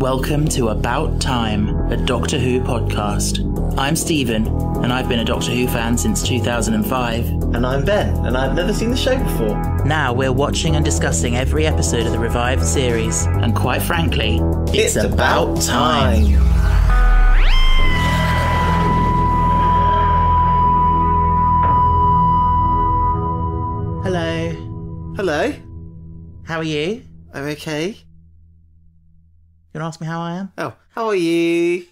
Welcome to About Time, a Doctor Who podcast. I'm Stephen, and I've been a Doctor Who fan since 2005. And I'm Ben, and I've never seen the show before. Now we're watching and discussing every episode of the revived series, and quite frankly, it's about time. Hello. Hello. How are you? I'm okay. You want to ask me how I am? Oh, how are you?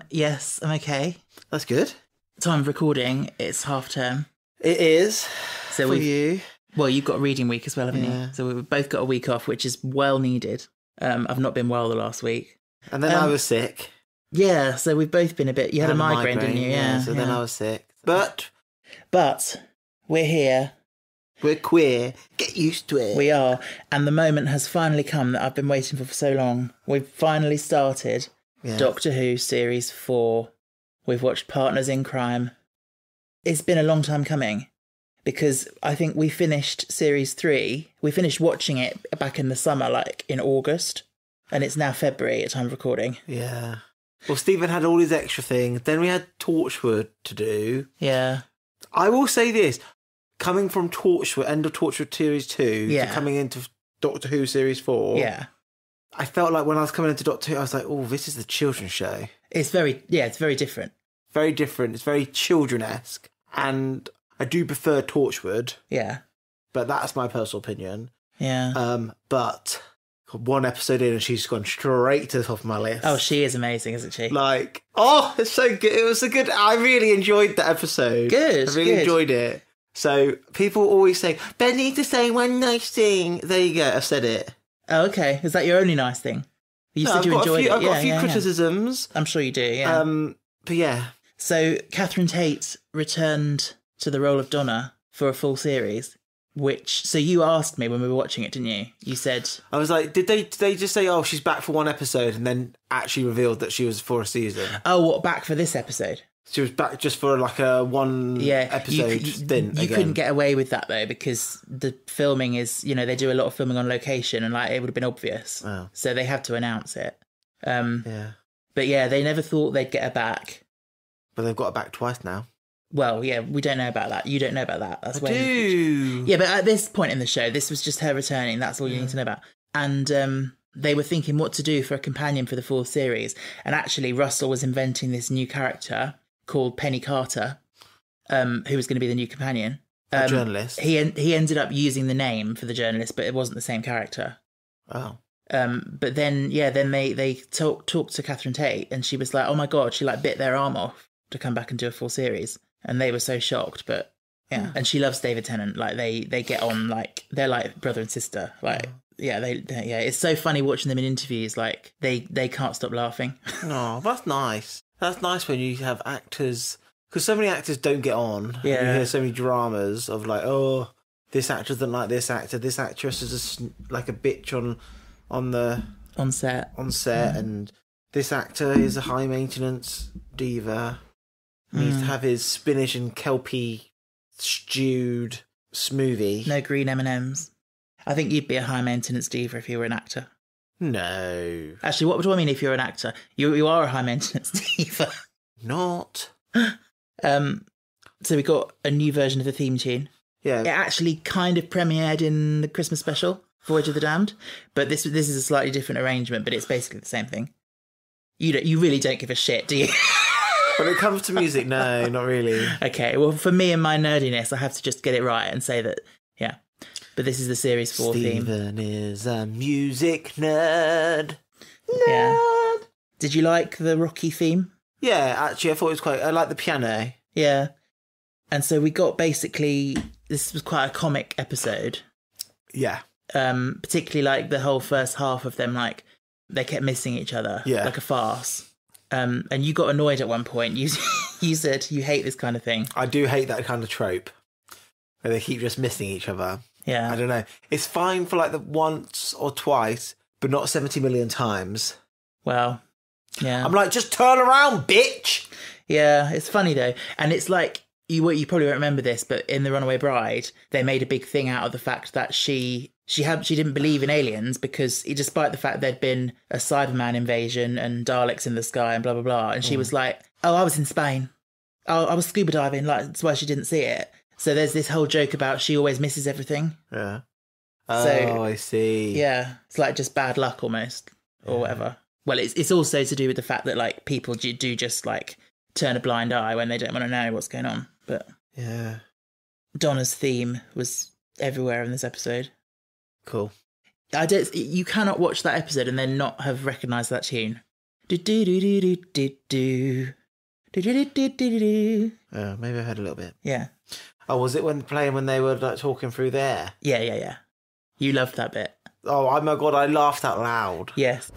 Yes, I'm okay. That's good. Time of recording, it's half term. It is. So for you. Well, you've got a reading week as well, haven't you? So we've both got a week off, which is well needed. I've not been well the last week. And then I was sick. Yeah, so we've both been a bit... You had a migraine, didn't you? Yeah. So then I was sick. But we're here. We're queer. Get used to it. We are. And the moment has finally come that I've been waiting for so long. We've finally started Doctor Who Series 4. We've watched Partners in Crime. It's been a long time coming because I think we finished Series 3. We finished watching it back in the summer, like in August. And it's now February at time of recording. Yeah. Well, Stephen had all his extra things. Then we had Torchwood to do. Yeah. I will say this. Coming from Torchwood, end of Torchwood Series 2, to coming into Doctor Who Series 4, I felt like when I was coming into Doctor Who, I was like, oh, this is the children's show. It's very different. Very different. It's very children-esque. And I do prefer Torchwood. Yeah. But that's my personal opinion. Yeah. But one episode in and she's gone straight to the top of my list. Oh, she is amazing, isn't she? Like, oh, it's so good. It was I really enjoyed that episode. Good. I really enjoyed it. So people always say, Ben needs to say one nice thing. There you go, I've said it. Oh, okay. Is that your only nice thing? You said you enjoyed it. I've got a few criticisms. I'm sure you do, yeah. But yeah. So Catherine Tate returned to the role of Donna for a full series, so you asked me when we were watching it, didn't you? You said... I was like, did they just say, oh, she's back for one episode and then actually revealed that she was for a season? Oh, what, back for this episode? She was back just for like a one episode stint. You couldn't get away with that though because the filming is, they do a lot of filming on location and like it would have been obvious. Oh. So they had to announce it. But yeah, they never thought they'd get her back. But they've got her back twice now. Well, yeah, we don't know about that. You don't know about that. That's I do. Yeah, but at this point in the show, this was just her returning. That's all you need to know about. And they were thinking what to do for a companion for the fourth series. And actually, Russell was inventing this new character called Penny Carter, who was going to be the new companion. A journalist. He ended up using the name for the journalist, but it wasn't the same character. Oh. But then they talked to Catherine Tate, and she was like, "Oh my god!" She like bit their arm off to come back and do a full series, and they were so shocked. But yeah, and she loves David Tennant. Like they get on like they're like brother and sister. Like it's so funny watching them in interviews. Like they can't stop laughing. Oh, that's nice. That's nice when you have actors, because so many actors don't get on. Yeah. You hear so many dramas of like, oh, this actor doesn't like this actor. This actress is just like a bitch on set, and this actor is a high maintenance diva. Needs to have his spinach and kelpie stewed smoothie. No green M&Ms. I think you'd be a high maintenance diva if you were an actor. No. Actually, what do I mean if you're an actor? You are a high maintenance diva. Not. So we got a new version of the theme tune. Yeah. It actually kind of premiered in the Christmas special, Voyage of the Damned, but this is a slightly different arrangement, but it's basically the same thing. You really don't give a shit, do you? When it comes to music, no, not really. Okay, well, for me and my nerdiness, I have to just get it right and say that, yeah. But this is the Series 4 theme. Stephen is a music nerd. Yeah. Did you like the Rocky theme? Yeah, actually, I thought it was I like the piano. Yeah. And so we got basically, this was quite a comic episode. Yeah. Particularly like the whole first half of them, like, they kept missing each other. Yeah. Like a farce. And you got annoyed at one point. You said you hate this kind of thing. I do hate that kind of trope where they keep just missing each other. Yeah. I don't know. It's fine for like the once or twice, but not 70 million times. Well, yeah. I'm like, just turn around, bitch! Yeah, it's funny though. And it's like, you probably won't remember this, but in The Runaway Bride, they made a big thing out of the fact that she she didn't believe in aliens because despite the fact there'd been a Cyberman invasion and Daleks in the sky and blah, blah, blah. And she was like, oh, I was in Spain. Oh, I was scuba diving. Like, that's why she didn't see it. So there's this whole joke about she always misses everything. Yeah. So, I see. Yeah. It's like just bad luck almost or whatever. Well, it's also to do with the fact that like people do just like turn a blind eye when they don't want to know what's going on. But yeah, Donna's theme was everywhere in this episode. Cool. You cannot watch that episode and then not have recognised that tune. Do do do do do do do do do do do do. Maybe I heard a little bit. Yeah. Oh, was it when they were like talking through there? Yeah. You loved that bit. Oh my god, I laughed out loud. Yes.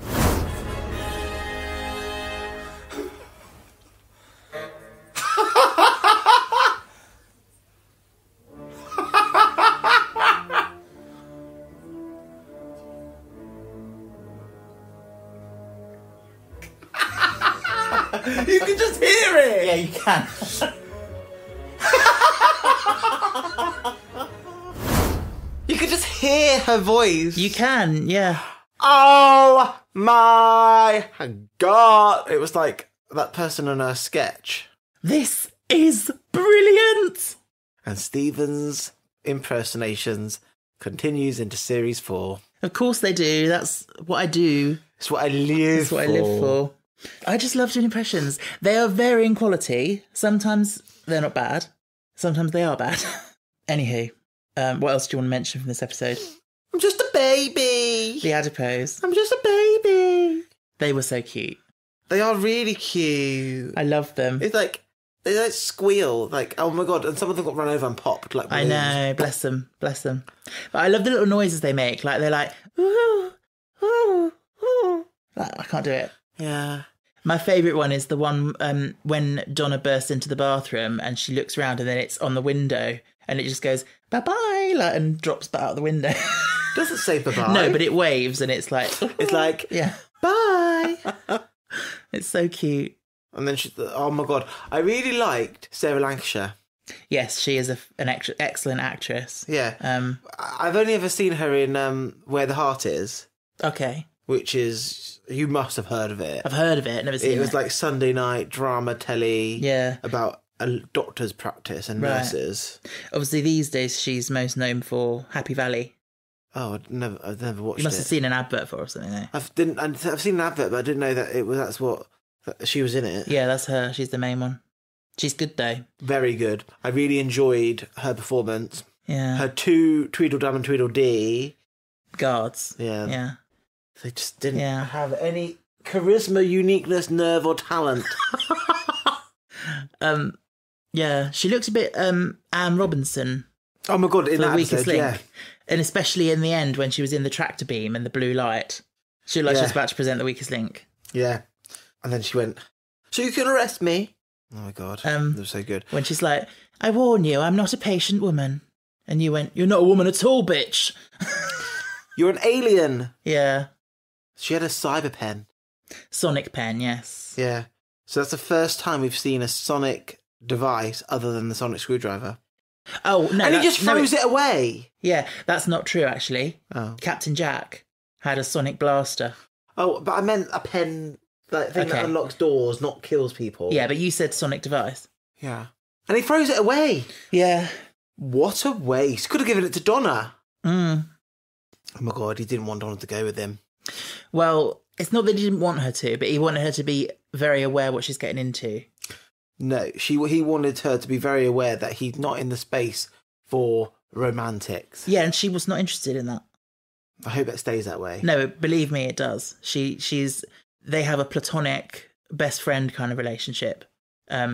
You can just hear it! Yeah, you can. You can just hear her voice. You can, yeah. Oh my god! It was like that person in a sketch. This is brilliant! And Stephen's impersonations continues into series 4. Of course they do. That's what I do. It's what I live for. That's what I live for. I just love doing impressions. They are varying quality. Sometimes they're not bad. Sometimes they are bad. Anywho, what else do you want to mention from this episode? I'm just a baby. The adipose. I'm just a baby. They were so cute. They are really cute. I love them. It's like, they like squeal. Like, oh my god. And some of them got run over and popped. Like balloons. I know. Bless them. Bless them. But I love the little noises they make. Like, they're like, ooh, ooh, ooh. Like, I can't do it. Yeah. My favourite one is the one when Donna bursts into the bathroom and she looks around and then it's on the window and it just goes, bye-bye, like, and drops out the window. Doesn't say bye-bye. No, but it waves and it's like... It's like, yeah, bye. It's so cute. And then oh my god. I really liked Sarah Lancashire. Yes, she is an excellent actress. Yeah. I've only ever seen her in Where the Heart Is. Okay. Which is, you must have heard of it. I've heard of it, never seen it. It was like Sunday night drama telly. Yeah. About a doctor's practice and nurses. Obviously, these days she's most known for Happy Valley. Oh, I've never watched it. You must have seen an advert for it or something, though. I've seen an advert, but I didn't know that that's what she was in it. Yeah, that's her. She's the main one. She's good though. Very good. I really enjoyed her performance. Yeah. Her two Tweedledum and Tweedledee guards. Yeah. Yeah. They just didn't have any charisma, uniqueness, nerve, or talent. Yeah, she looks a bit Anne Robinson. Oh my god, in The that Weakest episode, Link. yeah. And especially in the end when she was in the tractor beam and the blue light. She looked like she was about to present The Weakest Link. Yeah. And then she went, so you can arrest me? Oh my god, that was so good. When she's like, I warn you, I'm not a patient woman. And you went, you're not a woman at all, bitch. You're an alien. Yeah. She had a cyber pen. Sonic pen, yes. Yeah. So that's the first time we've seen a sonic device other than the sonic screwdriver. Oh, no. And he just throws it away. Yeah, that's not true, actually. Oh. Captain Jack had a sonic blaster. Oh, but I meant a pen, that thing that unlocks doors, not kills people. Yeah, but you said sonic device. Yeah. And he throws it away. Yeah. What a waste. Could have given it to Donna. Mm. Oh my god, he didn't want Donna to go with him. Well, it's not that he didn't want her to, but he wanted her to be very aware what she's getting into. No, he wanted her to be very aware that he's not in the space for romantics. Yeah, and she was not interested in that. I hope it stays that way. No, believe me, it does. They have a platonic best friend kind of relationship,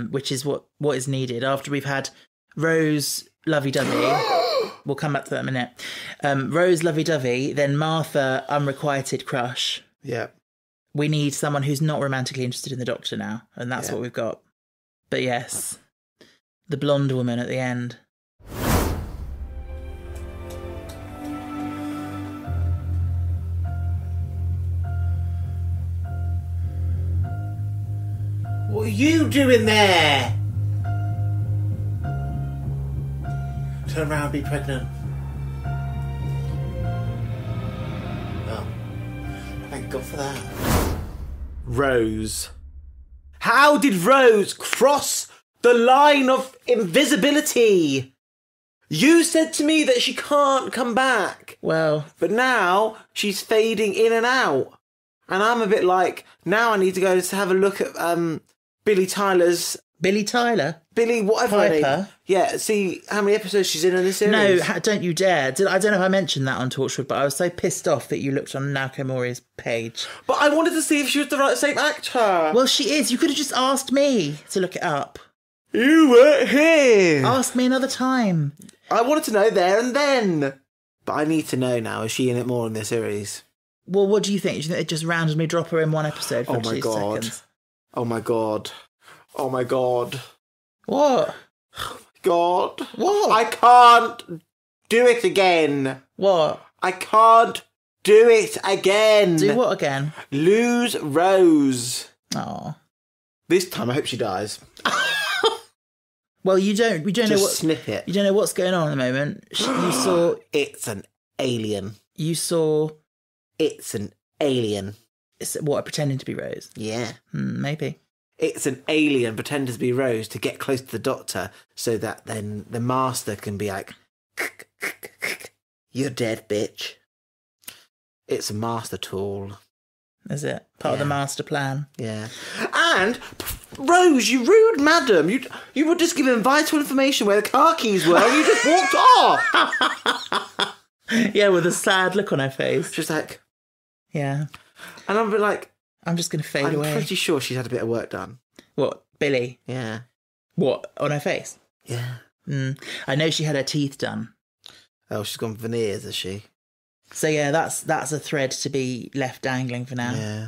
which is what is needed. After we've had Rose lovey-dovey, we'll come back to that in a minute. Rose lovey-dovey, then Martha unrequited crush. Yeah. We need someone who's not romantically interested in the Doctor now, and that's what we've got. But yes, the blonde woman at the end. What are you doing there? Turn around, be pregnant. thank God for that. Rose. How did Rose cross the line of invisibility? You said to me that she can't come back. Well... But now she's fading in and out. And I'm a bit like, now I need to go to have a look at Billy Tyler's... Billy Tyler? Billy whatever her name. Yeah, see how many episodes she's in this series. No, don't you dare. I don't know if I mentioned that on Torchwood, but I was so pissed off that you looked on Naoko Mori's page. But I wanted to see if she was the same actor. Well, she is. You could have just asked me to look it up. You weren't here. Ask me another time. I wanted to know there and then. But I need to know now, is she in it more in this series? Well, what do you think? Do you think they just randomly drop her in one episode for 2 seconds? Oh my God. Oh my God. What? Oh my God. What? I can't do it again. What? I can't do it again. Do what again? Lose Rose. Oh. This time I hope she dies. Well, we don't just know what snip it. You don't know what's going on at the moment. You saw it's an alien. You saw it's an alien. It's what, pretending to be Rose? Yeah. Maybe. It's an alien pretending to be Rose to get close to the Doctor so that then the Master can be like, you're dead, bitch. It's a Master tool. Is it? Part of the Master plan? Yeah. And, Rose, you rude madam. You were just given vital information where the car keys were and you just walked off. Yeah, with a sad look on her face. She's like... Yeah. And I'm a bit like... I'm just going to fade away. I'm pretty sure she's had a bit of work done. What, Billy? Yeah. What, on her face? Yeah. I know she had her teeth done. Oh, she's gone veneers, has she? So yeah, that's a thread to be left dangling for now. Yeah.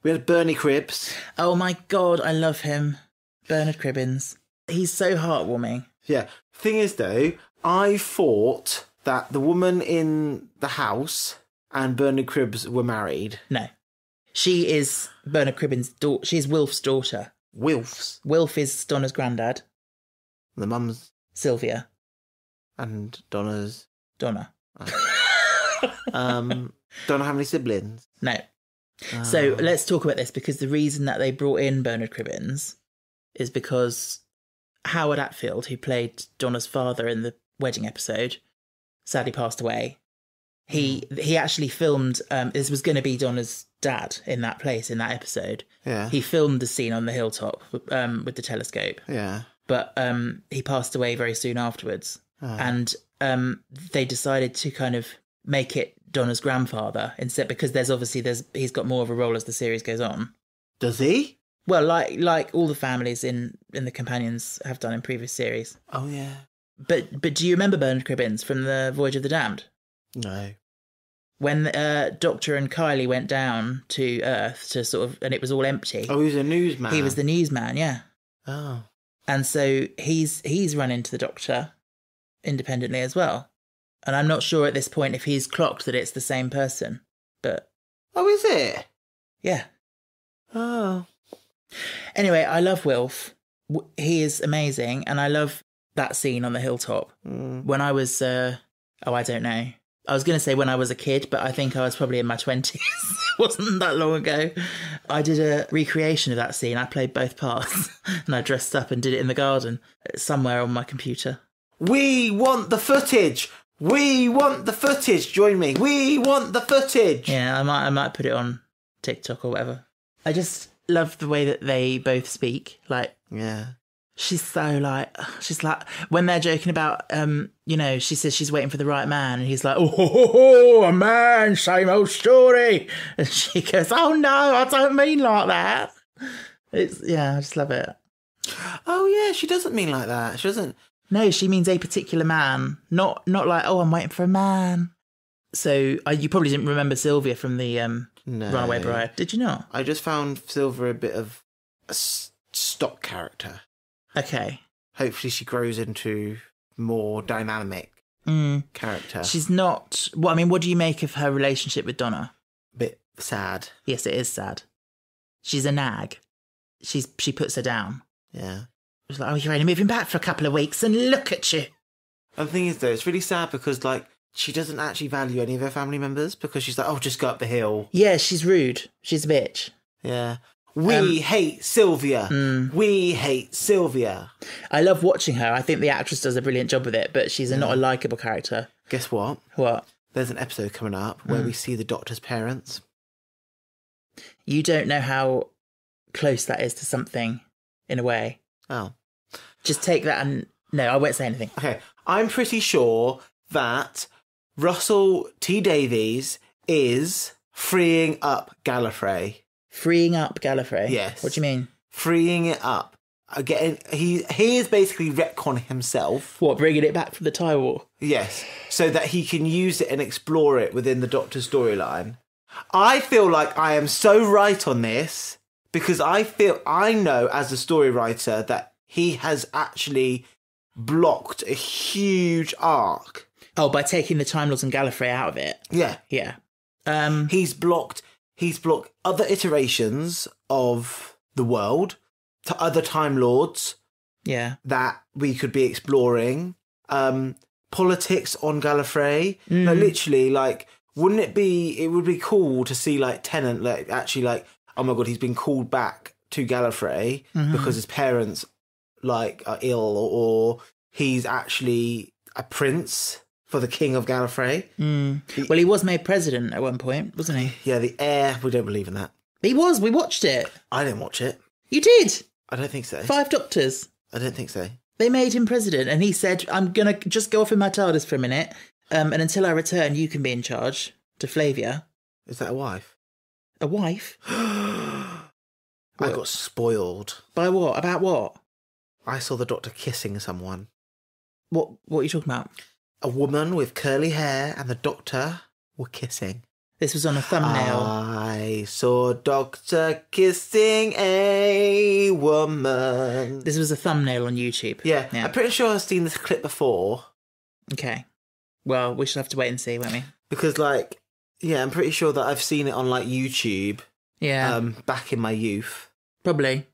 We had Bernie Cribbs. Oh my God, I love him. Bernard Cribbins. He's so heartwarming. Yeah. Thing is though, I thought that the woman in the house and Bernard Cribbs were married. No. She is Bernard Cribbins' daughter. She's Wilf's daughter. Wilf's? Wilf is Donna's granddad. The mum's? Sylvia. And Donna's? Donna. Don't have any siblings? No. So let's talk about this, because the reason that they brought in Bernard Cribbins is because Howard Atfield, who played Donna's father in the wedding episode, sadly passed away. He actually filmed, this was going to be Donna's dad in that place, in that episode. Yeah. He filmed the scene on the hilltop with the telescope. Yeah. But he passed away very soon afterwards. And they decided to kind of make it Donna's grandfather instead, because he's got more of a role as the series goes on. Does he? Well, like all the families in the Companions have done in previous series. Oh yeah. But do you remember Bernard Cribbins from the Voyage of the Damned? No. When Doctor and Kylie went down to Earth to sort of, and it was all empty. Oh, he was a newsman. He was the newsman, yeah. Oh. And so he's run into the Doctor independently as well. And I'm not sure at this point if he's clocked that it's the same person, but... Oh, is it? Yeah. Oh. Anyway, I love Wilf. He is amazing, and I love that scene on the hilltop. When I was... I don't know. I was going to say when I was a kid, but I think I was probably in my 20s. It wasn't that long ago. I did a recreation of that scene. I played both parts, and I dressed up and did it in the garden somewhere on my computer. We want the footage! We want the footage! Join me. We want the footage! Yeah, I might put it on TikTok or whatever. I just love the way that they both speak. Like, yeah. She's like, when they're joking about, she says she's waiting for the right man, and he's like, oh, a man, same old story. And she goes, oh no, I don't mean like that. I just love it. Oh yeah, she doesn't mean like that. She doesn't. No, she means a particular man, not like, oh, I'm waiting for a man. So you probably didn't remember Sylvia from the Runaway Bride, did you not? I just found Sylvia a bit of a stock character. Okay. Hopefully she grows into more dynamic character. She's not... Well, I mean, what do you make of her relationship with Donna? A bit sad. Yes, it is sad. She's a nag. She puts her down. Yeah. It's like, oh, you're only moving back for a couple of weeks and look at you. And the thing is, though, it's really sad because, like, she doesn't actually value any of her family members because she's like, oh, just go up the hill. Yeah, she's rude. She's a bitch. Yeah. We hate Sylvia. We hate Sylvia. I love watching her. I think the actress does a brilliant job with it, but she's not a likeable character. Guess what? What? There's an episode coming up where we see the Doctor's parents. You don't know how close that is to something, in a way. Oh. Just take that and... No, I won't say anything. Okay. I'm pretty sure that Russell T Davies is freeing up Gallifrey. Freeing up Gallifrey? Yes. What do you mean? Freeing it up. Again, he is basically retconning himself. What, bringing it back from the Tie War? Yes. So that he can use it and explore it within the Doctor's storyline. I feel like I am so right on this because I know as a story writer that he has actually blocked a huge arc. Oh, by taking the Time Lords and Gallifrey out of it? Yeah. Yeah. He's blocked other iterations of the world to other Time Lords. Yeah. That we could be exploring. Politics on Gallifrey. No, literally, like, it would be cool to see, like, Tennant, like, actually, like, oh my God, he's been called back to Gallifrey because his parents, like, are ill, or he's actually a prince for the King of Gallifrey. Well, he was made president at one point, wasn't he? Yeah, the heir. We don't believe in that. He was. We watched it. I didn't watch it. You did? I don't think so. 5 Doctors. I don't think so. They made him president, and he said, I'm going to just go off in my TARDIS for a minute, and until I return, you can be in charge, to Flavia. Is that a wife? A wife? I got spoiled. By what? About what? I saw the Doctor kissing someone. What are you talking about? A woman with curly hair and the Doctor were kissing. This was on a thumbnail. I saw Doctor kissing a woman. This was a thumbnail on YouTube. Yeah. I'm pretty sure I've seen this clip before. Okay. Well, we should have to wait and see, won't we? Because, like, yeah, I'm pretty sure that I've seen it on, like, YouTube. Yeah. Back in my youth. Probably.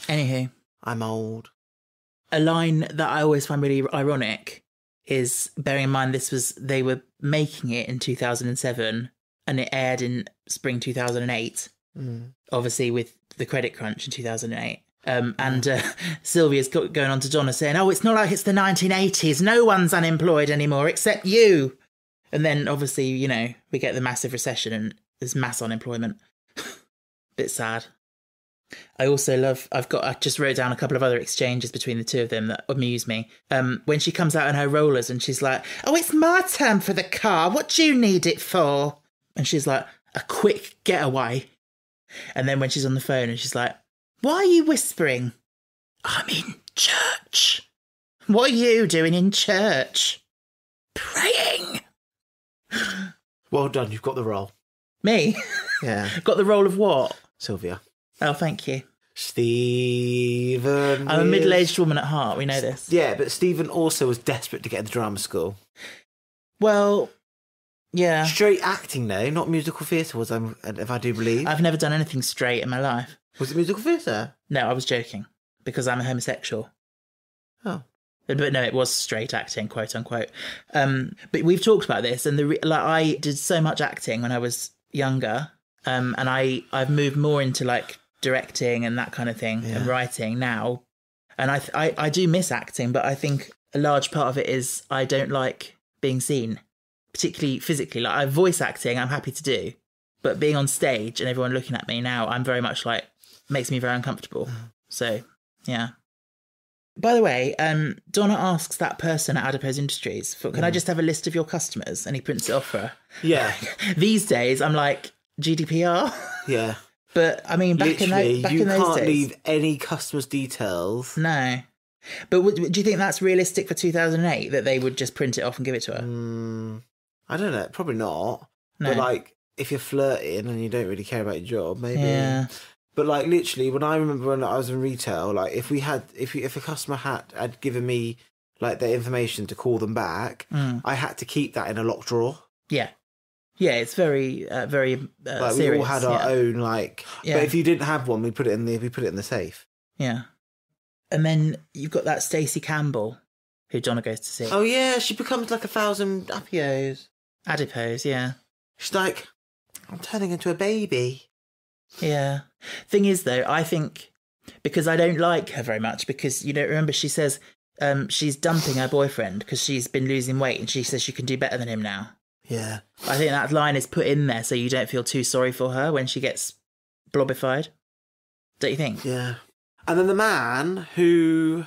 Anywho. I'm old. A line that I always find really ironic is, bearing in mind they were making it in 2007 and it aired in spring 2008, obviously with the credit crunch in 2008. And Sylvia's going on to Donna saying, oh, it's not like it's the 1980s. No one's unemployed anymore except you. And then obviously, you know, we get the massive recession and there's mass unemployment. Bit sad. I also I just wrote down a couple of other exchanges between the two of them that amuse me. When she comes out in her rollers and she's like, oh, it's my turn for the car. What do you need it for? And she's like, a quick getaway. And then when she's on the phone and she's like, why are you whispering? I'm in church. What are you doing in church? Praying. Well done, you've got the role. Me? Yeah. Got the role of what? Sylvia. Oh, thank you. Stephen. I'm a middle-aged woman at heart, we know this. Yeah, but Stephen also was desperate to get into drama school. Well, yeah. Straight acting, though, not musical theatre, if I do believe. I've never done anything straight in my life. Was it musical theatre? No, I was joking, because I'm a homosexual. Oh. But no, it was straight acting, quote unquote. But we've talked about this, and I did so much acting when I was younger, and I've moved more into like directing and that kind of thing and writing now. And I do miss acting, but I think a large part of it is I don't like being seen, particularly physically. Like voice acting, I'm happy to do, but being on stage and everyone looking at me now, I'm very much like, makes me very uncomfortable. So, yeah. By the way, Donna asks that person at Adipose Industries, can I just have a list of your customers? And he prints it off for her. Yeah. These days, I'm like, GDPR? Yeah. But, I mean, back in those days... you can't leave any customers' details. No. But do you think that's realistic for 2008, that they would just print it off and give it to her? I don't know. Probably not. No. But, like, if you're flirting and you don't really care about your job, maybe... Yeah. But, like, literally, when I was in retail, like, if a customer had given me, like, their information to call them back, I had to keep that in a locked drawer. Yeah. Yeah, it's very, very like, serious. We all had our own, like... Yeah. But if you didn't have one, we put it in the safe. Yeah. And then you've got that Stacey Campbell who Donna goes to see. Oh, yeah, she becomes like 1,000 adipose. Adipose, yeah. She's like, I'm turning into a baby. Yeah. Thing is, though, I think, because I don't like her very much, because, you know, remember she says she's dumping her boyfriend because she's been losing weight and she says she can do better than him now. Yeah. I think that line is put in there so you don't feel too sorry for her when she gets blobified. Don't you think? Yeah. And then the man who...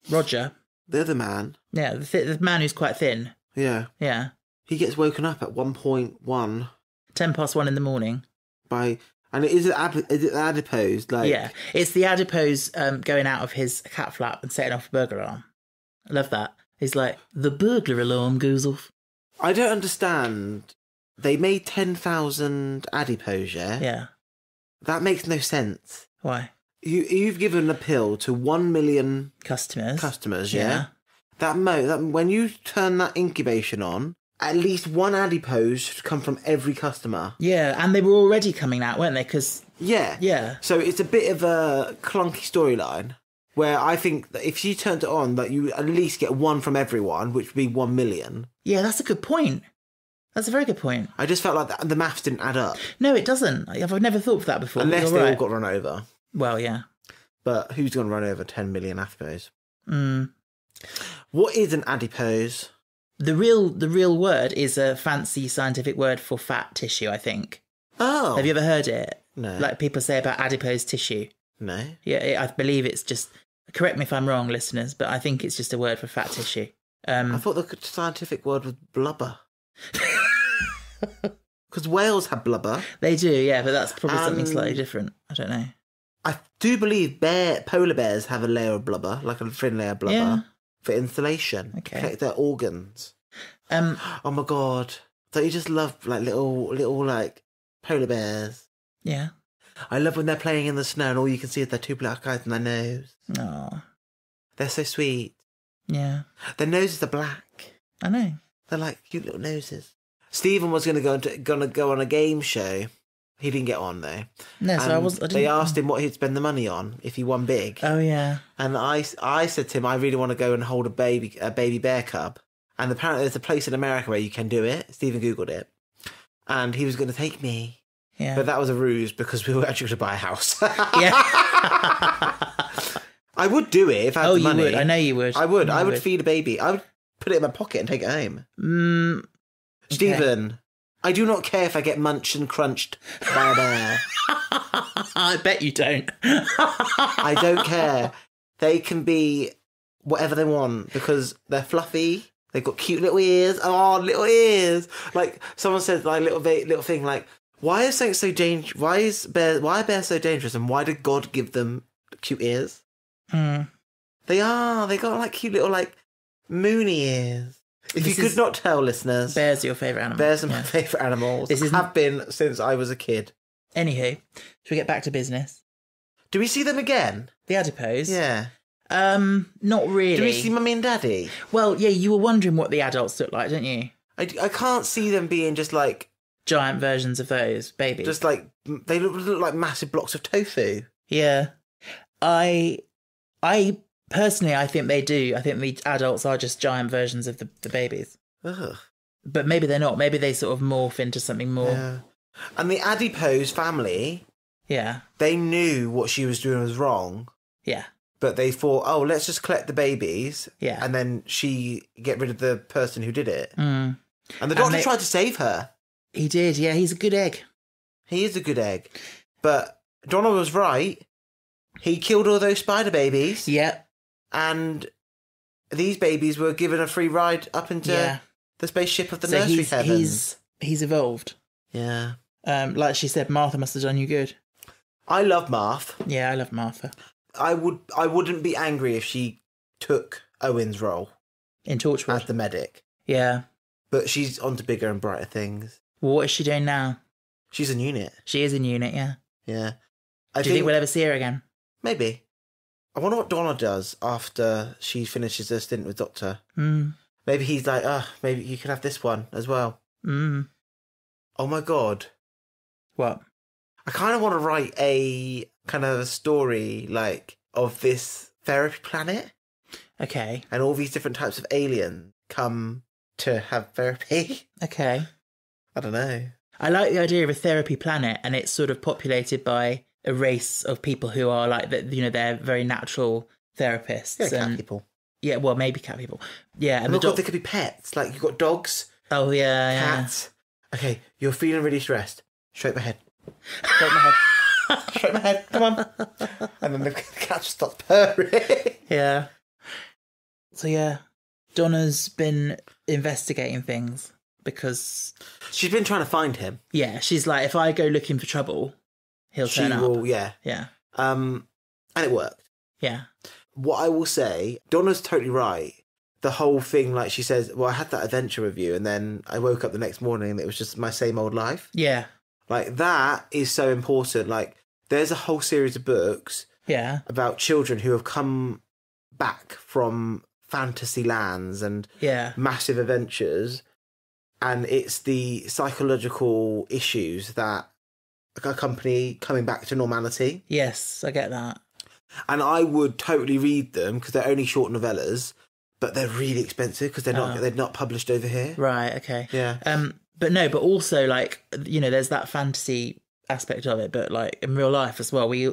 Roger. The other man. Yeah, the man who's quite thin. Yeah. Yeah. He gets woken up at 1:1. 1:10 in the morning. By... And is it adipose? Like... Yeah. It's the adipose going out of his cat flap and setting off a burglar alarm. I love that. He's like, the burglar alarm goes off. I don't understand. They made 10,000 adipose, yeah? Yeah. That makes no sense. Why? You've given a pill to 1 million... Customers, yeah? That when you turn that incubation on, at least one adipose should come from every customer. Yeah, and they were already coming out, weren't they? Because... Yeah. So it's a bit of a clunky storyline, where I think that if you turned it on, that you at least get one from everyone, which would be 1 million. Yeah, that's a good point. That's a very good point. I just felt like the maths didn't add up. No, it doesn't. I've never thought of that before. Unless they all got run over. Well, yeah. But who's going to run over 10 million adipose? Mm. What is an adipose? The real word is a fancy scientific word for fat tissue, I think. Oh. Have you ever heard it? No. Like people say about adipose tissue. No. Yeah, I believe it's just... Correct me if I'm wrong, listeners, but I think it's just a word for fat tissue. I thought the scientific word was blubber. Because whales have blubber. They do, yeah, but that's probably something slightly different. I don't know. I do believe polar bears have a layer of blubber, like a thin layer of blubber, for insulation, to protect their organs. Oh my god! Don't you just love like little like polar bears? Yeah. I love when they're playing in the snow and all you can see is their two black eyes and their nose. Oh. They're so sweet. Yeah. Their noses are black. I know. They're like cute little noses. Stephen was going to go on a game show. He didn't get on though. No, so they asked him what he'd spend the money on if he won big. Oh yeah. And I said to him, I really want to go and hold a baby bear cub. And apparently there's a place in America where you can do it. Stephen Googled it. And he was going to take me. Yeah. But that was a ruse because we were actually going to buy a house. Yeah. I would do it if I had the money. You would. I know you would. I would. I would feed a baby. I would put it in my pocket and take it home. Stephen, I do not care if I get munched and crunched by a bear. I bet you don't. I don't care. They can be whatever they want because they're fluffy. They've got cute little ears. Oh, little ears! Like someone said, like little thing, like why is something so dangerous? Why are bears so dangerous? And why did God give them cute ears? They are. They got like cute little like moony ears. If you could not tell, listeners, bears are your favourite animal. Bears are my favourite animals. Have been since I was a kid. Anywho, should we get back to business? Do we see them again? The adipose? Yeah. Not really. Do we see Mummy and Daddy? Well, yeah, you were wondering what the adults look like, didn't you? I can't see them being just like... giant versions of those babies. Just like... They look like massive blocks of tofu. Yeah. I personally, I think they do. I think the adults are just giant versions of the babies. Ugh. But maybe they're not. Maybe they sort of morph into something more... Yeah. And the adipose family... Yeah. They knew what she was doing was wrong. Yeah. But they thought, oh, let's just collect the babies. Yeah. And then she get rid of the person who did it. Mm. And the doctor tried to save her. He did, yeah. He's a good egg. He is a good egg. But Donald was right. He killed all those spider babies. Yeah. And these babies were given a free ride up into the spaceship of the nursery heavens. He's evolved. Yeah. Like she said, Martha must have done you good. I love Martha. Yeah, I love Martha. I wouldn't be angry if she took Owen's role in Torchwood as the medic. Yeah, but she's on to bigger and brighter things. Well, what is she doing now? She's in unit. She is in unit. Yeah. Yeah. Do you think we'll ever see her again? Maybe. I wonder what Donna does after she finishes her stint with Doctor. Maybe he's like, maybe you can have this one as well. Oh my god. What? I kind of want to write a kind of a story like of this therapy planet. Okay. And all these different types of aliens come to have therapy. Okay. I don't know. I like the idea of a therapy planet, and it's sort of populated by a race of people who are like that. You know, they're very natural therapists. Yeah, cat people. Yeah, well, maybe cat people. Yeah, and oh God, they could be pets. Like you've got dogs. Oh yeah, cats. Yeah. Okay, you're feeling really stressed. Stroke my head. Stroke my head. Stroke my head. Come on. And then the cat just starts purring. Yeah. So yeah, Donna's been investigating things because she's been trying to find him. Yeah, she's like, if I go looking for trouble, he'll turn up. Will, yeah. Yeah. And it worked. Yeah. What I will say, Donna's totally right. The whole thing, like she says, well, I had that adventure with you, and then I woke up the next morning and it was just my same old life. Yeah. Like, that is so important. Like, there's a whole series of books about children who have come back from fantasy lands and massive adventures, and it's the psychological issues that accompany coming back to normality. Yes, I get that. And I would totally read them because they're only short novellas, but they're really expensive because they're not published over here. Right. Okay. Yeah. But also, like, you know, there's that fantasy aspect of it, but like in real life as well, we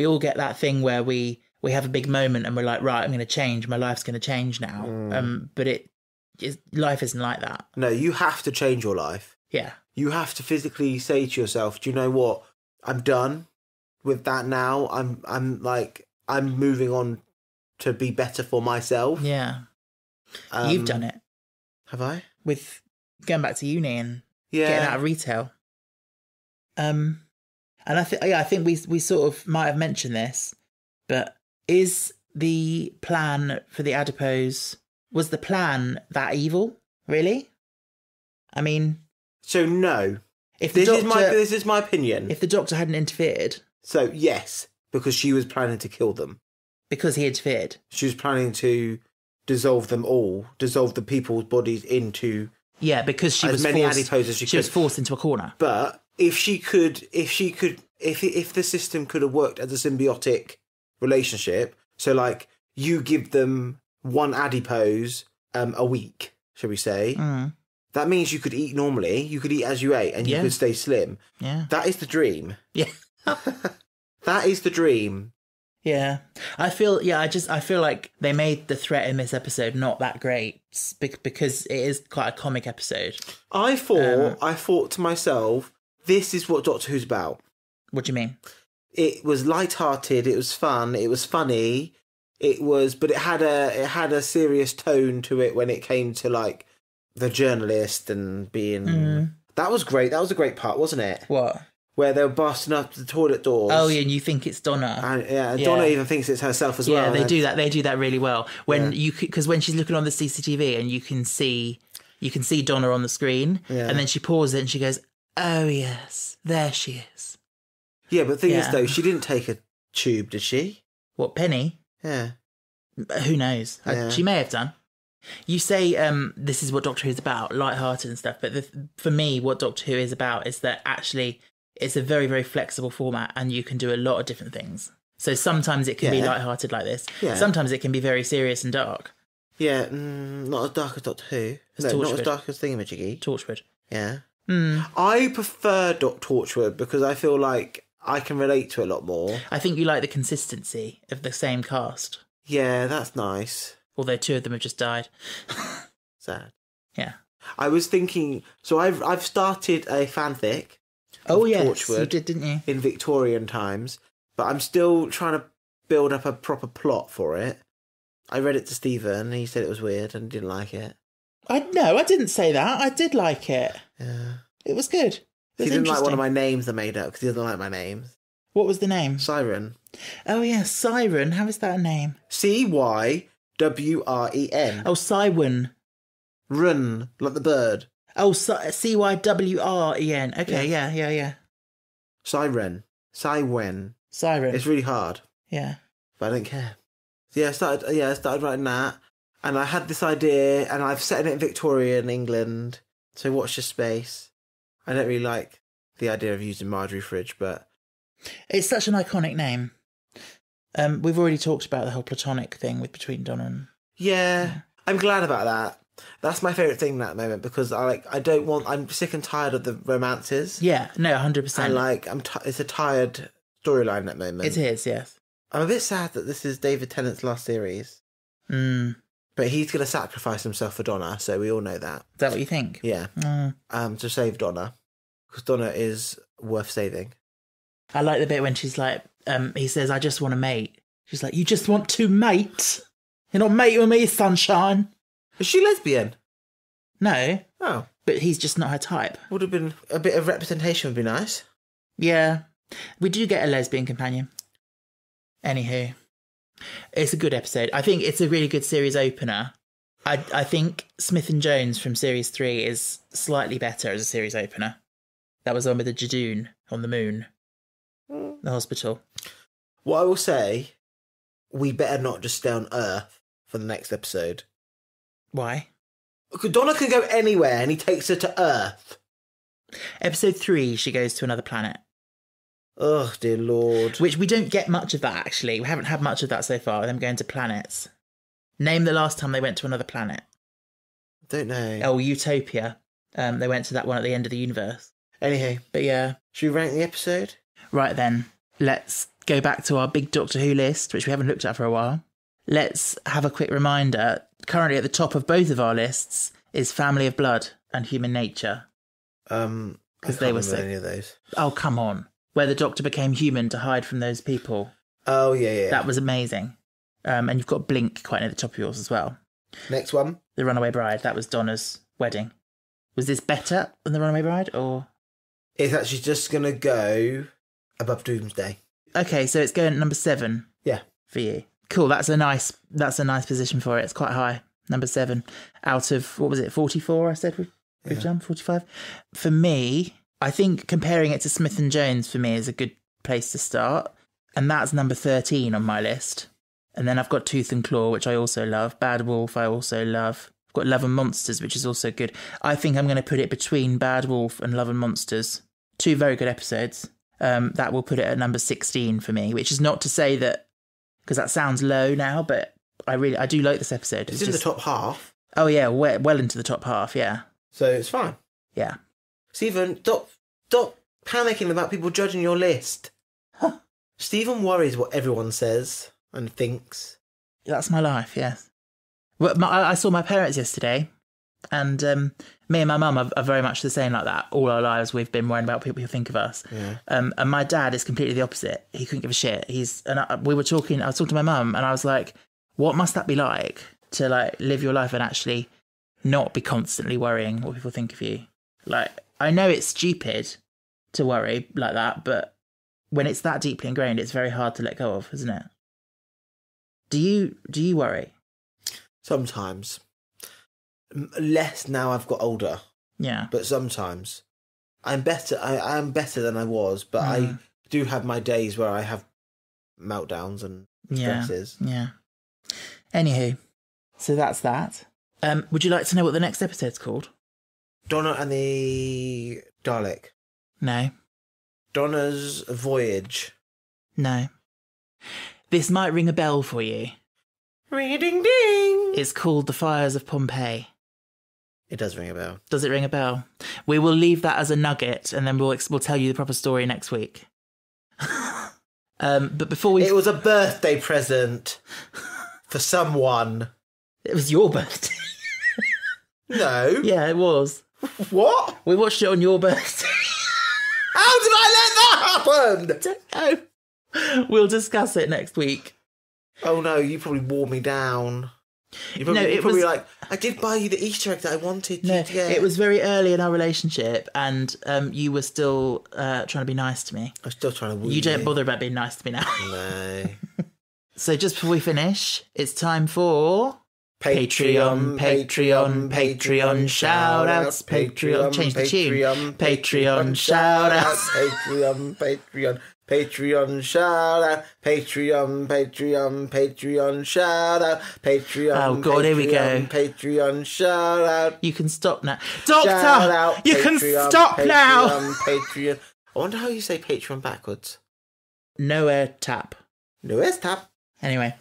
all get that thing where we have a big moment and we're like, right, I'm going to change. My life's going to change now. But life isn't like that. No, you have to change your life. Yeah. You have to physically say to yourself, do you know what? I'm done with that now. I'm moving on to be better for myself. Yeah. You've done it. Have I? With going back to uni and getting out of retail. And I think we sort of might have mentioned this, but is the plan for the adipose, was the plan that evil? Really? I mean, so no. If this is my opinion. If the doctor hadn't interfered. So yes, because she was planning to kill them. Because he interfered. She was planning to dissolve them all, dissolve the people's bodies into because she was many forced, adipose as she was forced into a corner. But if the system could have worked as a symbiotic relationship, so like you give them one adipose a week, shall we say? That means you could eat normally, you could eat as you ate, and you could stay slim. Yeah. That is the dream. Yeah. That is the dream. Yeah. I feel like they made the threat in this episode not that great because it is quite a comic episode. I thought to myself, this is what Doctor Who's about. What do you mean? It was light-hearted, it was fun, it was funny, but it had a serious tone to it when it came to like the journalist and being... That was great. That was a great part, wasn't it? What? Where they were busting up the toilet doors. Oh, yeah, and you think it's Donna. And Donna even thinks it's herself as well. Yeah, they do that. They do that really well. Because when she's looking on the CCTV and you can see Donna on the screen, and then she pauses it and she goes, "Oh yes, there she is." Yeah, but the thing is though, she didn't take a tube, did she? What, Penny? Yeah. Who knows? Yeah. She may have done. You say this is what Doctor Who is about, light-hearted and stuff, but for me, what Doctor Who is about is that actually it's a very, very flexible format and you can do a lot of different things. So sometimes it can be light-hearted like this. Yeah. Sometimes it can be very serious and dark. Yeah, not as dark as Doctor Who. Not as dark as Thingamajiggy. Torchwood. Yeah. I prefer Torchwood because I feel like I can relate to it a lot more. I think you like the consistency of the same cast. Yeah, that's nice. Although two of them have just died. Sad. Yeah. I was thinking, so I've started a fanfic. Oh yes, Torchwood, you did, didn't you? In Victorian times, but I'm still trying to build up a proper plot for it. I read it to Stephen, and he said it was weird and didn't like it. No, I didn't say that. I did like it. Yeah. It was good. He didn't like one of my names I made up because he doesn't like my names. What was the name? Siren. Oh yeah, Siren. How is that a name? Cywren. Oh, Cywren. Run, like the bird. Oh, Cywren. Okay, yeah. Siren. Siren. It's really hard. Yeah. But I don't care. So I started writing that. And I had this idea, and I've set it in Victorian England. So watch your space. I don't really like the idea of using Marjorie Fridge, but... It's such an iconic name. We've already talked about the whole platonic thing between Donna and... Yeah, I'm glad about that. That's my favourite thing in that moment, because I'm sick and tired of the romances. Yeah, no, 100%. And it's a tired storyline at that moment. It is, yes. I'm a bit sad that this is David Tennant's last series. But he's going to sacrifice himself for Donna, so we all know that. Is that what you think? Yeah. To save Donna, because Donna is worth saving. I like the bit when she's like, he says, I just want to mate. She's like, you just want to mate? You're not mating with me, sunshine. Is she lesbian? No. Oh. But he's just not her type. Would have been a bit of representation would be nice. Yeah. We do get a lesbian companion. Anywho. It's a good episode. I think it's a really good series opener. I think Smith and Jones from series 3 is slightly better as a series opener. That was the one with the Jadoon on the moon. The hospital. What I will say, we better not just stay on Earth for the next episode. Why? Donna can go anywhere and he takes her to Earth. Episode 3, she goes to another planet. Oh, dear Lord. Which we don't get much of that, actually. We haven't had much of that so far, them going to planets. Name the last time they went to another planet. Don't know. Oh, Utopia. They went to that one at the end of the universe. Anyhow. But yeah. Should we rank the episode? Right then. Let's go back to our big Doctor Who list, which we haven't looked at for a while. Let's have a quick reminder. Currently at the top of both of our lists is Family of Blood and Human Nature. Because they were sick. Any of those. Oh, come on. Where the Doctor became human to hide from those people. Oh, yeah. That was amazing. And you've got Blink quite near the top of yours as well. Next one. The Runaway Bride. That was Donna's wedding. Was this better than The Runaway Bride, or...? It's actually just going to go above Doomsday. Okay, so it's going at number 7. Yeah. For you. Cool, that's a nice position for it. It's quite high. Number 7 out of, 44 I said we've done? 45? For me, I think comparing it to Smith and Jones for me is a good place to start. And that's number 13 on my list. And then I've got Tooth and Claw, which I also love. Bad Wolf, I also love. I've got Love and Monsters, which is also good. I think I'm going to put it between Bad Wolf and Love and Monsters. 2 very good episodes. That will put it at number 16 for me, which is not to say that, because that sounds low now, but I do like this episode. It's in the top half. Oh yeah, well into the top half, yeah. So it's fine. Yeah. Stephen, stop panicking about people judging your list. Huh. Stephen worries what everyone says and thinks. That's my life, yes. Well, I saw my parents yesterday, and me and my mum are very much the same like that. All our lives we've been worrying about people who think of us. Yeah. And my dad is completely the opposite. He couldn't give a shit. I was talking to my mum, and I was like, what must that be like to live your life and actually not be constantly worrying what people think of you? I know it's stupid to worry like that, but when it's that deeply ingrained, it's very hard to let go of, isn't it? Do you worry? Sometimes. Less now I've got older. Yeah. But sometimes. I'm better. I am better than I was, but I do have my days where I have meltdowns and stresses. Yeah. Anywho, so that's that. Would you like to know what the next episode's called? Donna and the Dalek. No. Donna's Voyage. No. This might ring a bell for you. Ring-a-ding-ding! It's called The Fires of Pompeii. It does ring a bell. Does it ring a bell? We will leave that as a nugget, and then we'll tell you the proper story next week. But before we... It was a birthday present for someone. It was your birthday. No. Yeah, it was. What? We watched it on your birthday. How did I let that happen? I don't know. We'll discuss it next week. Oh no, you probably wore me down. You're probably like, I did buy you the Easter egg that I wanted you to get. It was very early in our relationship, and you were still trying to be nice to me. I'm still trying to woo you. You don't bother about being nice to me now. No. So just before we finish, it's time for... Patreon, shout-outs, Patreon, change the tune. Patreon, shout-outs. Patreon, shout-out. Patreon, shout-out. Patreon. Oh, God, here we go. Patreon, shout-out. You can stop now. Doctor, you can stop now. Patreon. I wonder how you say Patreon backwards. Nowhere tap. Nowhere's tap. Anyway,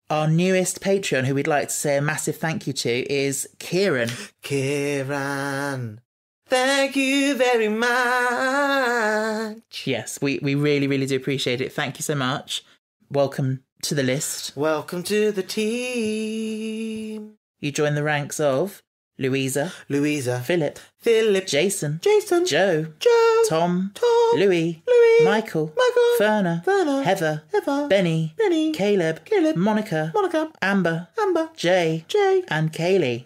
Our newest Patreon, who we'd like to say a massive thank you to, is Kieran. Kieran, thank you very much. Yes, we really, really do appreciate it. Thank you so much. Welcome to the list. Welcome to the team. You join the ranks of Louisa, Philip, Jason, Joe, Tom, Louis, Michael, Ferner, Heather, Benny, Caleb, Monica, Amber, Jay, and Kaylee.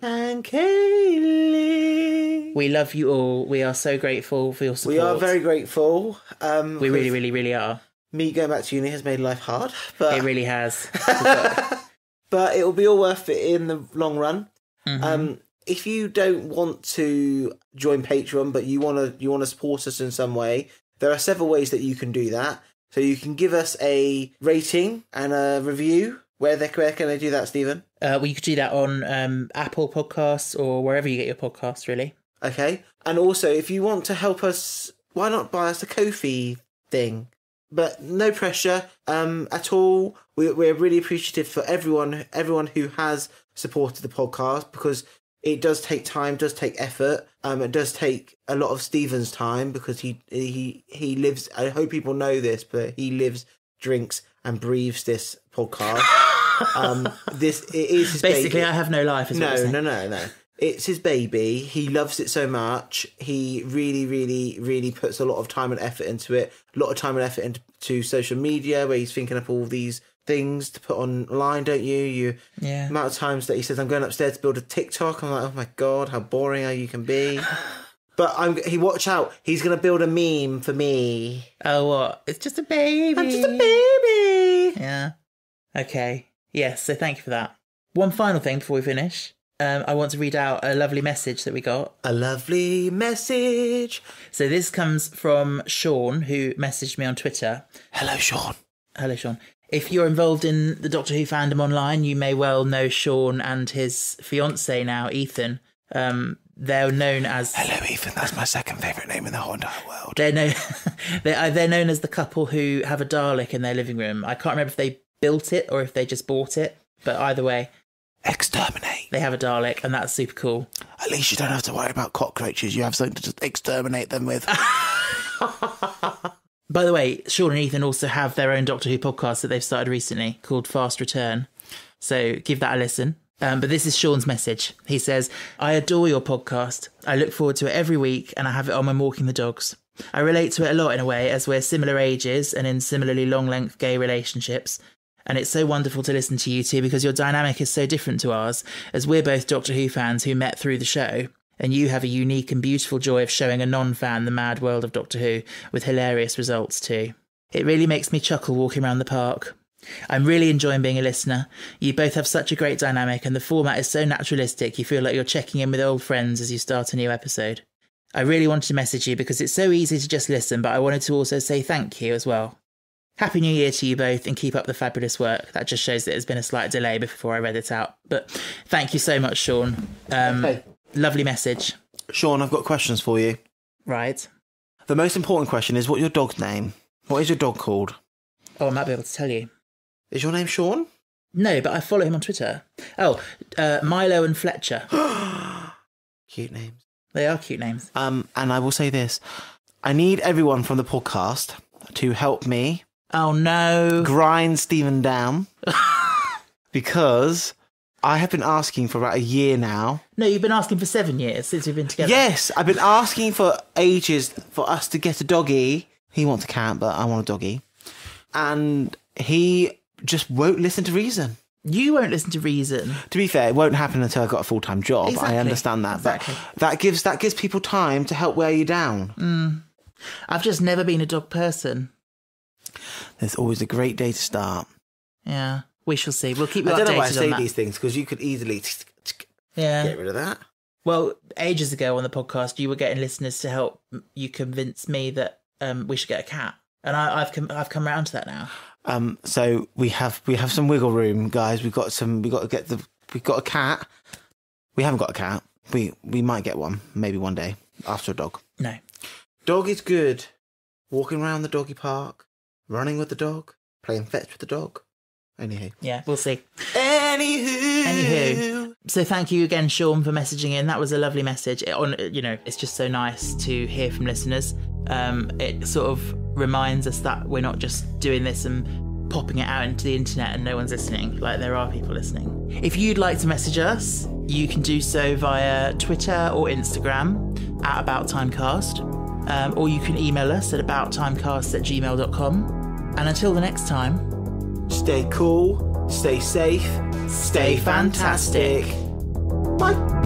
We love you all. We are so grateful for your support. We are very grateful. We really, really, really are. Me going back to uni has made life hard, but it really has. But it will be all worth it in the long run. Mm-hmm. If you don't want to join Patreon, but you want to support us in some way, there are several ways that you can do that. So you can give us a rating and a review. Where can they do that, Stephen? Well, you could do that on Apple Podcasts or wherever you get your podcasts, really. Okay. And also, if you want to help us, why not buy us a Ko-fi thing? But no pressure at all. We're really appreciative for everyone who has supported the podcast, because it does take time, does take effort. It does take a lot of Stephen's time, because he lives. I hope people know this, but he lives, drinks, and breathes this podcast. It is his basically baby. I have no life. No. It's his baby. He loves it so much. He really, really, really puts a lot of time and effort into it. A lot of time and effort into social media, where he's thinking up all these things to put online, don't you? Yeah. Amount of times that he says, I'm going upstairs to build a TikTok. I'm like, oh my God, how boring you can be. But watch out. He's going to build a meme for me. Oh, what? It's just a baby. I'm just a baby. Yeah. Okay. Yes, so thank you for that. One final thing before we finish. I want to read out a lovely message that we got. A lovely message. So this comes from Sean, who messaged me on Twitter. Hello, Sean. If you're involved in the Doctor Who fandom online, you may well know Sean and his fiancée now, Ethan. They're known as... Hello, Ethan. That's my second favourite name in the whole entire world. They're known as the couple who have a Dalek in their living room. I can't remember if they built it or if they just bought it, but either way... Exterminate. They have a Dalek, and that's super cool. At least you don't have to worry about cockroaches. You have something to just exterminate them with. By the way, Sean and Ethan also have their own Doctor Who podcast that they've started recently called Fast Return. So give that a listen. But this is Sean's message. He says, I adore your podcast. I look forward to it every week, and I have it on when walking the dogs. I relate to it a lot in a way, as we're similar ages and in similarly long-length gay relationships. And it's so wonderful to listen to you two, because your dynamic is so different to ours, as we're both Doctor Who fans who met through the show, and you have a unique and beautiful joy of showing a non-fan the mad world of Doctor Who, with hilarious results too. It really makes me chuckle walking around the park. I'm really enjoying being a listener. You both have such a great dynamic, and the format is so naturalistic you feel like you're checking in with old friends as you start a new episode. I really wanted to message you because it's so easy to just listen, but I wanted to also say thank you as well. Happy New Year to you both, and keep up the fabulous work. That just shows that there's been a slight delay before I read it out. But thank you so much, Sean. Okay. Lovely message. Sean, I've got questions for you. Right. The most important question is, what's your dog's name? What is your dog called? Oh, I might be able to tell you. Is your name Sean? No, but I follow him on Twitter. Oh, Milo and Fletcher. Cute names. They are cute names. And I will say this. I need everyone from the podcast to help me... Oh, no. grind Stephen down. Because I have been asking for about a year now. No, you've been asking for 7 years since we've been together. Yes, I've been asking for ages for us to get a doggy. He wants a cat, but I want a doggy. And he just won't listen to reason. You won't listen to reason. To be fair, it won't happen until I've got a full-time job. Exactly. I understand that. Exactly. But that gives people time to help wear you down. I've just never been a dog person. There's always a great day to start. Yeah, we shall see. We'll keep you updated on that. I don't know why I say these things, because you could easily get rid of that. Well, ages ago on the podcast, you were getting listeners to help you convince me that we should get a cat, and I've come around to that now. So we have some wiggle room, guys. We've got a cat. We haven't got a cat. We might get one, maybe one day, after a dog. No. Dog is good. Walking around the doggy park, running with the dog, playing fetch with the dog. Anywho. Yeah, we'll see. Anywho. So thank you again, Sean, for messaging in. That was a lovely message. It's just so nice to hear from listeners. It sort of reminds us that we're not just doing this and popping it out into the internet and no one's listening. Like, there are people listening. If you'd like to message us, you can do so via Twitter or Instagram at AboutTimecast, or you can email us at abouttimecast@gmail.com. And until the next time, stay cool, stay safe, stay fantastic. Bye.